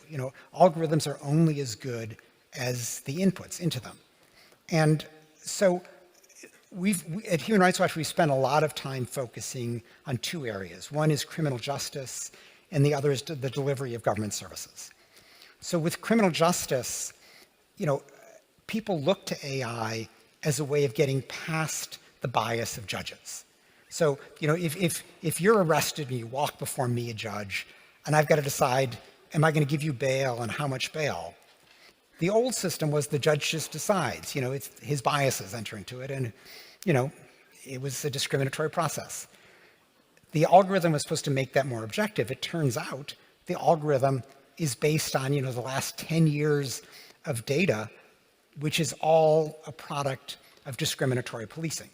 Algorithms are only as good as the inputs into them. And so at Human Rights Watch, we spent a lot of time focusing on two areas. One is criminal justice, and the other is the delivery of government services. So with criminal justice, people look to AI as a way of getting past the bias of judges. So, if you're arrested and you walk before me, a judge, and I've got to decide, am I going to give you bail and how much bail? The old system was the judge just decides, it's his biases enter into it, and, it was a discriminatory process. The algorithm was supposed to make that more objective. It turns out the algorithm is based on, the last 10 years of data, which is all a product of discriminatory policing.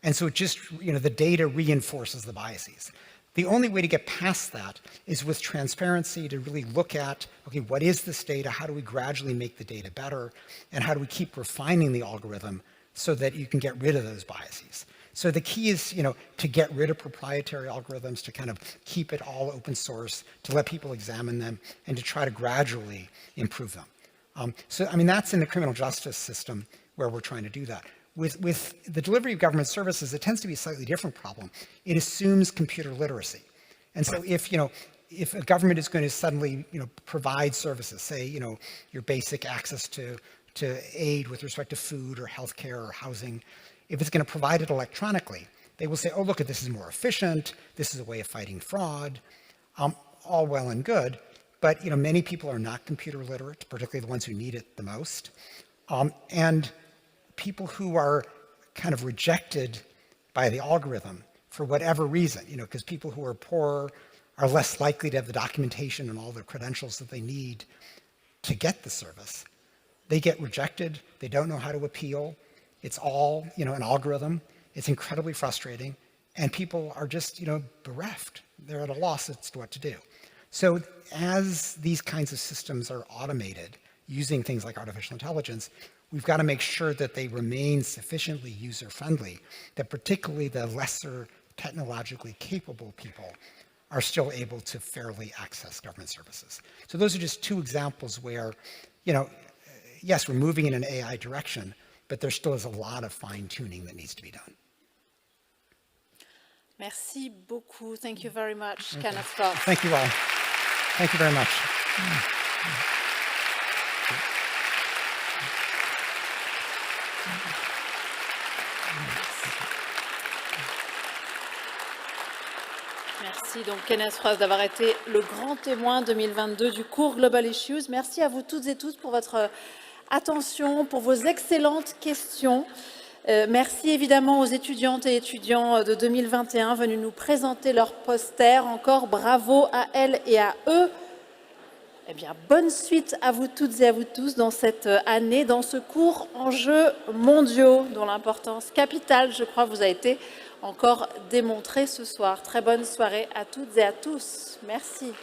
And so it just, the data reinforces the biases. The only way to get past that is with transparency, to really look at, okay, what is this data? How do we gradually make the data better? And how do we keep refining the algorithm so that you can get rid of those biases? So the key is, to get rid of proprietary algorithms, to kind of keep it all open source, to let people examine them, and to try to gradually improve them. That's in the criminal justice system where we're trying to do that. With the delivery of government services, it tends to be a slightly different problem. It assumes computer literacy. And so if a government is going to suddenly, provide services, say, your basic access to aid with respect to food or healthcare or housing, if it's going to provide it electronically, they will say, oh, look, this is more efficient. This is a way of fighting fraud. All well and good. But, many people are not computer literate, particularly the ones who need it the most. And people who are kind of rejected by the algorithm for whatever reason, because people who are poor are less likely to have the documentation and all the credentials that they need to get the service. They get rejected. They don't know how to appeal. It's all, an algorithm. It's incredibly frustrating. And people are just, bereft. They're at a loss as to what to do. So as these kinds of systems are automated using things like artificial intelligence, we've got to make sure that they remain sufficiently user-friendly, that particularly the lesser technologically capable people are still able to fairly access government services. So those are just two examples where, yes, we're moving in an AI direction, but there still is a lot of fine-tuning that needs to be done.
Merci beaucoup. Thank you very much, Kenneth Roth.
Thank you all. Thank you very much.
Merci donc Kenneth Roth d'avoir été le grand témoin 2022 du cours Global Issues. Merci à vous toutes et tous pour votre attention, pour vos excellentes questions. Merci évidemment aux étudiantes et étudiants de 2021 venus nous présenter leur poster. Encore bravo à elles et à eux. Eh bien, bonne suite à vous toutes et à vous tous dans cette année, dans ce cours Enjeux mondiaux, dont l'importance capitale, je crois, vous a été encore démontrée ce soir. Très bonne soirée à toutes et à tous. Merci.